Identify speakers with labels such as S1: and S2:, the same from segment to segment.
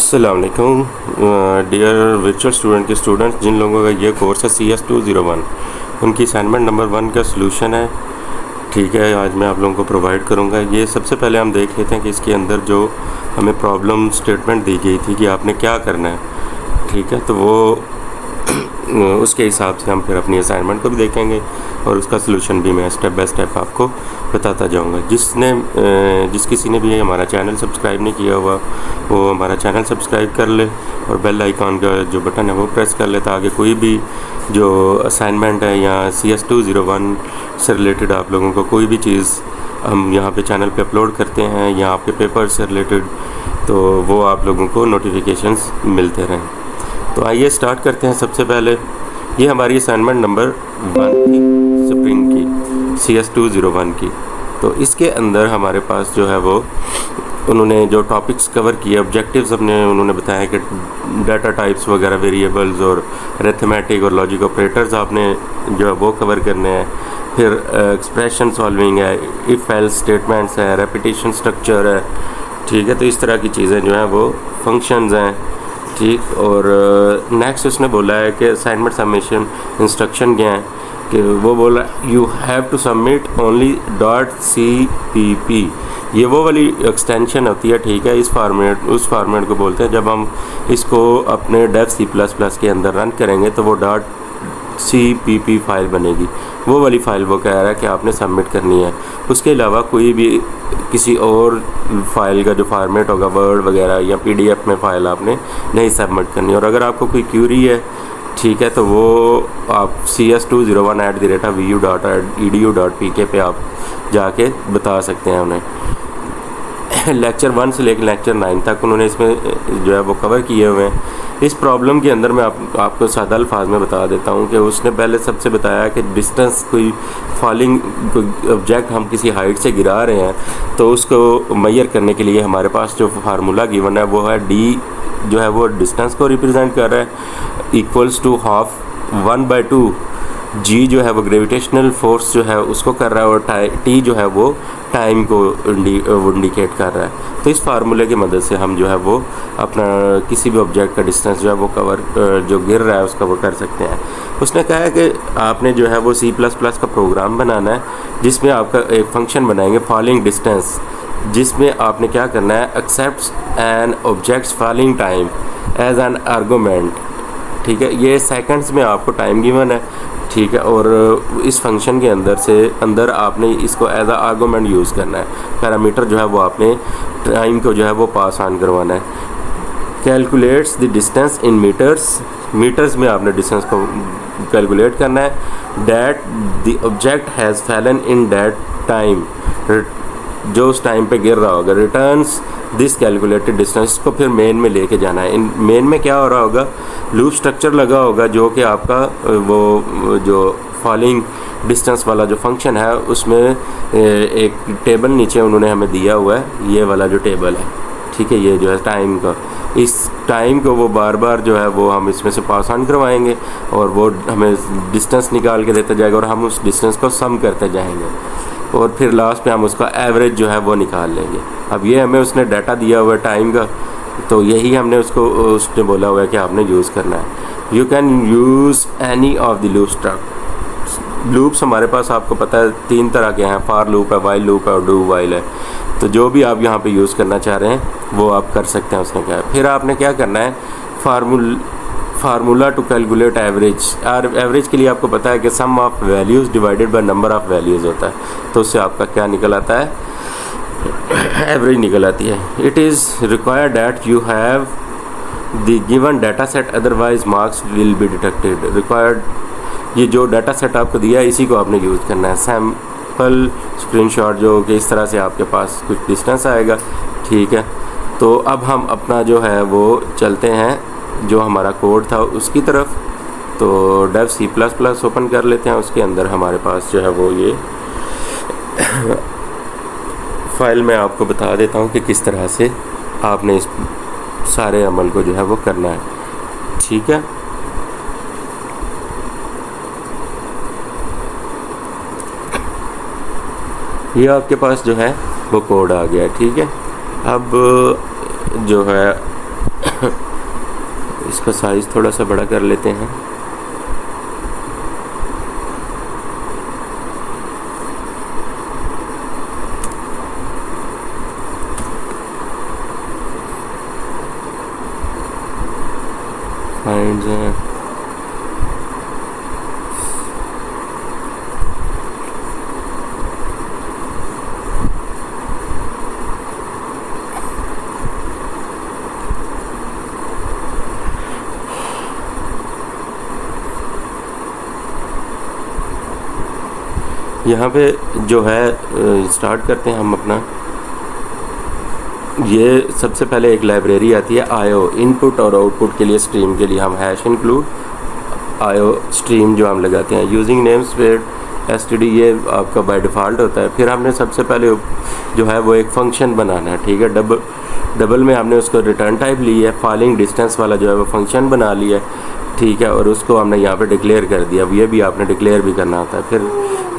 S1: अस्सलाम वालेकुम dear virtual student के स्टूडेंट्स, जिन लोगों का ये कोर्स है CS201 उनकी असाइनमेंट नंबर 1 का सलूशन है। ठीक है, आज मैं आप लोगों को प्रोवाइड करूँगा। ये सबसे पहले हम देख लेते हैं कि इसके अंदर जो हमें प्रॉब्लम स्टेटमेंट दी गई थी कि आपने क्या करना है। ठीक है, तो वो उसके हिसाब से हम फिर अपनी असाइनमेंट को भी देखेंगे और उसका सलूशन भी मैं स्टेप बाय स्टेप आपको बताता जाऊंगा। जिस किसी ने भी हमारा चैनल सब्सक्राइब नहीं किया हुआ वो हमारा चैनल सब्सक्राइब कर ले और बेल आइकॉन का जो बटन है वो प्रेस कर ले, ताकि कोई भी जो असाइनमेंट है या CS201 से रिलेटेड आप लोगों को कोई भी चीज़ हम यहाँ पे चैनल पे अपलोड करते हैं या आपके पेपर से रिलेटेड, तो वो आप लोगों को नोटिफिकेशंस मिलते रहें। तो आइए स्टार्ट करते हैं। सबसे पहले ये हमारी असाइनमेंट नंबर 1 थी स्प्रिंग की, CS201 की। तो इसके अंदर हमारे पास जो है वो उन्होंने जो टॉपिक्स कवर किए, ऑब्जेक्टिव्स अपने उन्होंने बताया कि डाटा टाइप्स वगैरह, वेरिएबल्स और अरिथमेटिक और लॉजिक ऑपरेटर्स आपने जो है वो कवर करने हैं। फिर एक्सप्रेशन सॉल्विंग है, इफ़ एल्स स्टेटमेंट्स है, रेपिटेशन स्ट्रक्चर है। ठीक है, तो इस तरह की चीज़ें जो हैं वो फंक्शंस हैं। ठीक, और नेक्स्ट उसने बोला है कि असाइनमेंट सबमिशन इंस्ट्रक्शन क्या है कि वो बोला you have to submit only .cpp। ये वो वाली एक्सटेंशन होती है, ठीक है, उस फार्मेट को बोलते हैं। जब हम इसको अपने डेव C++ के अंदर रन करेंगे तो वो .cpp फाइल बनेगी। वो वाली फ़ाइल वो कह रहा है कि आपने सबमिट करनी है। उसके अलावा कोई भी किसी और फाइल का जो फार्मेट होगा, वर्ड वगैरह या PDF में फ़ाइल आपने नहीं सबमिट करनी। और अगर आपको कोई क्यूरी है, ठीक है, तो वो आप CS201@vu.edu.pk पे आप जाके बता सकते हैं उन्हें। लेक्चर 1 से लेकर लेक्चर 9 तक उन्होंने इसमें जो है वो कवर किए हुए हैं। इस प्रॉब्लम के अंदर मैं आपको सादा अल्फाज में बता देता हूँ कि उसने पहले सबसे बताया कि डिस्टेंस, कोई फॉलिंग कोई ऑब्जेक्ट हम किसी हाइट से गिरा रहे हैं तो उसको मेजर करने के लिए हमारे पास जो फार्मूला गिवन है वो है D जो है वो डिस्टेंस को रिप्रेजेंट कर रहा है, इक्वल्स टू हाफ 1/2। G जो है वो ग्रेविटेशनल फोर्स जो है उसको कर रहा है और T जो है वो टाइम को इंडिकेट कर रहा है। तो इस फार्मूले की मदद से हम जो है वो अपना किसी भी ऑब्जेक्ट का डिस्टेंस जो है वो कवर जो गिर रहा है उसका वो कर सकते हैं। उसने कहा है कि आपने जो है वो C++ का प्रोग्राम बनाना है जिसमें आपका एक फंक्शन बनाएंगे फॉलिंग डिस्टेंस, जिसमें आपने क्या करना है, accepts an objects falling time as an argument. ठीक है, ये सेकंड्स में आपको टाइम गिवन है। ठीक है, और इस फंक्शन के अंदर आपने इसको एज आ आर्गूमेंट यूज़ करना है। पैरामीटर जो है वो आपने टाइम को जो है वो पास ऑन करवाना है। Calculates the distance in metres में आपने डिस्टेंस को कैलकुलेट करना है। That the object has fallen in that time, जो उस टाइम पे गिर रहा होगा। रिटर्न्स दिस कैलकुलेटेड डिस्टेंस को फिर मेन में लेके जाना है। इन मेन में क्या हो रहा होगा, लूप स्ट्रक्चर लगा होगा जो कि आपका वो जो फॉलिंग डिस्टेंस वाला जो फंक्शन है उसमें एक टेबल नीचे उन्होंने हमें दिया हुआ है, ये वाला जो टेबल है। ठीक है, ये जो है टाइम का, इस टाइम को वो बार बार जो है वो हम इसमें से पास ऑन करवाएंगे और वो हमें डिस्टेंस निकाल के देता जाएगा और हम उस डिस्टेंस को सम करते जाएंगे और फिर लास्ट पे हम उसका एवरेज जो है वो निकाल लेंगे। अब ये हमें उसने डाटा दिया हुआ है टाइम का, तो यही हमने उसने बोला हुआ है कि आपने यूज़ करना है। You can use any of the loops हमारे पास आपको पता है 3 तरह के हैं, फार लूप है, वाइल लूप है और डू वाइल है। तो जो भी आप यहाँ पे यूज़ करना चाह रहे हैं वो आप कर सकते हैं। उसने कहा फिर आपने क्या करना है, फार्मूला टू कैलकुलेट एवरेज। और एवरेज के लिए आपको पता है कि sum of values divided by number of values होता है, तो उससे आपका क्या निकल आता है, एवरेज निकल आती है। It is required that you have the given data set, otherwise marks will be deducted. Required, ये जो डाटा सेट आपको दिया है इसी को आपने यूज़ करना है। सैम्पल स्क्रीनशॉट जो कि इस तरह से आपके पास कुछ डिस्टेंस आएगा। ठीक है, तो अब हम अपना जो है वो चलते हैं जो हमारा कोड था उसकी तरफ। तो डेव C++ ओपन कर लेते हैं। उसके अंदर हमारे पास जो है वो ये फाइल मैं आपको बता देता हूँ कि किस तरह से आपने इस सारे अमल को जो है वो करना है। ठीक है, ये आपके पास जो है वो कोड आ गया। ठीक है, अब जो है इसका साइज़ थोड़ा सा बड़ा कर लेते हैं। फाइंड्स हैं, यहाँ पे जो है स्टार्ट करते हैं हम अपना। ये सबसे पहले एक लाइब्रेरी आती है आईओ, इनपुट और आउटपुट के लिए स्ट्रीम के लिए हम हैश इंक्लूड आईओ स्ट्रीम जो हम लगाते हैं। यूजिंग नेम स्पेस एसटीडी ये आपका बाय डिफ़ॉल्ट होता है। फिर हमने सबसे पहले जो है वो एक फंक्शन बनाना है, ठीक है। डबल में हमने उसको रिटर्न टाइप ली है, फॉलिंग डिस्टेंस वाला जो है वो फंक्शन बना लिया है, ठीक है। और उसको हमने यहाँ पे डिक्लेयर कर दिया। अब ये भी आपने डिक्लेयर भी करना होता है। फिर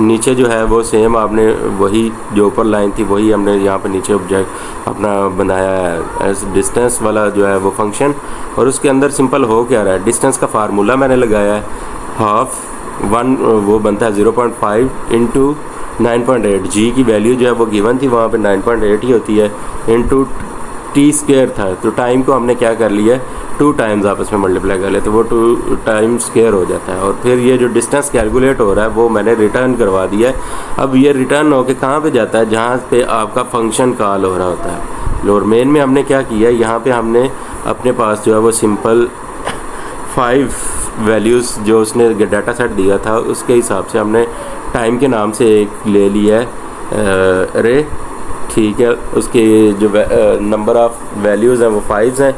S1: नीचे जो है वो सेम आपने वही जो ऊपर लाइन थी वही हमने यहाँ पे नीचे ऑब्जेक्ट अपना बनाया है एज डिस्टेंस वाला जो है वो फंक्शन। और उसके अंदर सिंपल हो क्या रहा है, डिस्टेंस का फार्मूला मैंने लगाया है, हाफ वन वो बनता है 0.5 इंटू 9.8। जी की वैल्यू जो है वो गिवन थी वहाँ पे 9.8 ही होती है, इंटू टी स्क्वायर था। तो टाइम को हमने क्या कर लिया, 2 टाइम्स आपस में मल्टीप्लाई कर ले तो वो 2 टाइम्स स्क्वायर हो जाता है। और फिर ये जो डिस्टेंस कैलकुलेट हो रहा है वो मैंने रिटर्न करवा दिया है। अब ये रिटर्न होके कहाँ पे जाता है, जहाँ पे आपका फंक्शन कॉल हो रहा होता है। और मेन में हमने क्या किया, यहाँ पे हमने अपने पास जो है वो सिंपल 5 वैल्यूज़ जो उसने डाटा सेट दिया था उसके हिसाब से हमने टाइम के नाम से एक ले लिया है अरे, ठीक है। उसके जो नंबर ऑफ़ वैल्यूज़ हैं वो 5 हैं,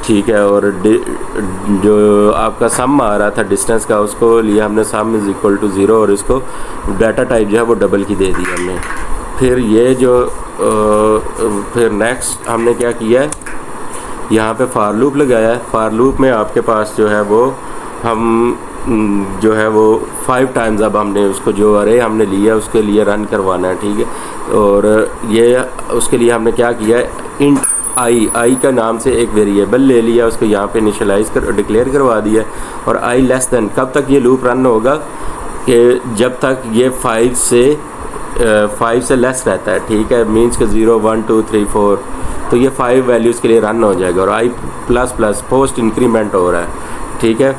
S1: ठीक है। और जो आपका सम आ रहा था डिस्टेंस का उसको लिया हमने, सम इज़ इक्वल टू 0 और इसको डाटा टाइप जो है वो डबल की दे दी हमने। फिर ये जो फिर नेक्स्ट हमने क्या किया है, यहाँ पे फॉर लूप लगाया है। फॉर लूप में आपके पास जो है वो हम जो है वो 5 टाइम्स अब हमने उसको जो अरे हमने लिया उसके लिए रन करवाना है, ठीक है। और ये उसके लिए हमने क्या किया है, इंट आई का नाम से एक वेरिएबल ले लिया, उसको यहाँ पे इनिशियलाइज कर डिक्लेयर करवा दिया। और आई लेस देन, कब तक ये लूप रन होगा कि जब तक ये 5 से लेस रहता है, ठीक है। मीन्स के 0 1 2 3 4 तो ये 5 वैल्यूज़ के लिए रन हो जाएगा। और आई प्लस प्लस पोस्ट इंक्रीमेंट हो रहा है, ठीक है।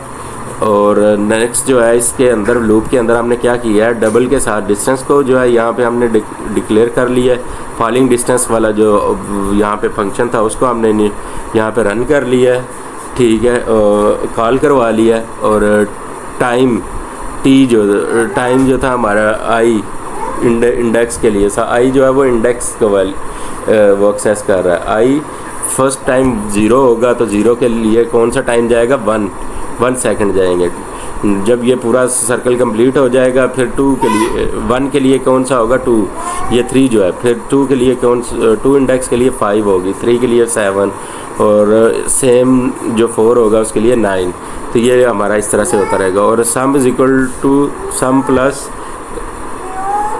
S1: और नेक्स्ट जो है इसके अंदर लूप के अंदर हमने क्या किया है, डबल के साथ डिस्टेंस को जो है यहाँ पे हमने डिक्लेयर कर लिया है। फॉलिंग डिस्टेंस वाला जो यहाँ पे फंक्शन था उसको हमने यहाँ पे रन कर लिया है, ठीक है। कॉल करवा लिया है। और टाइम टाइम जो था हमारा आई इंडेक्स के लिए आई जो है वो इंडेक्स को वो एक्सेस कर रहा है। आई फर्स्ट टाइम 0 होगा तो 0 के लिए कौन सा टाइम जाएगा, 1 सेकंड जाएंगे। जब ये पूरा सर्कल कंप्लीट हो जाएगा फिर 2 के लिए 1 के लिए कौन सा होगा 2, ये 3 जो है। फिर 2 के लिए 2 इंडेक्स के लिए 5 होगी, 3 के लिए 7 और सेम जो 4 होगा उसके लिए 9। तो ये हमारा इस तरह से होता रहेगा। और sum is equal to sum plus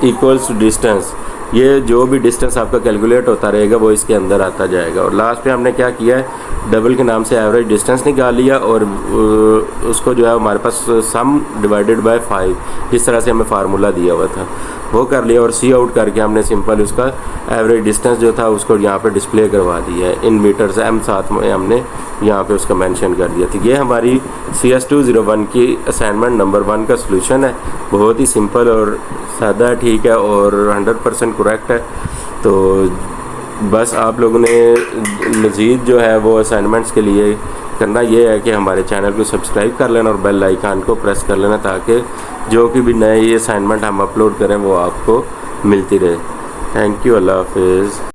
S1: equals to distance, ये जो भी डिस्टेंस आपका कैलकुलेट होता रहेगा वो इसके अंदर आता जाएगा। और लास्ट पे हमने क्या किया है, डबल के नाम से एवरेज डिस्टेंस निकाल लिया और उसको जो है हमारे पास सम डिवाइडेड बाय 5 जिस तरह से हमें फार्मूला दिया हुआ था वो कर लिया। और सी आउट करके हमने सिंपल उसका एवरेज डिस्टेंस जो था उसको यहाँ पे डिस्प्ले करवा दिया है इन मीटर्स एम, साथ में हमने यहाँ पे उसका मेंशन कर दिया। तो ये हमारी CS201 की असाइनमेंट नंबर 1 का सलूशन है। बहुत ही सिंपल और सादा है, ठीक है, और 100% करेक्ट है। तो बस आप लोगों ने मज़ीद जो है वो असाइनमेंट्स के लिए करना ये है कि हमारे चैनल को सब्सक्राइब कर लेना और बेल आइकन को प्रेस कर लेना ताकि जो कि भी नए ये असाइनमेंट हम अपलोड करें वो आपको मिलती रहे। थैंक यू, अल्लाह हाफिज़।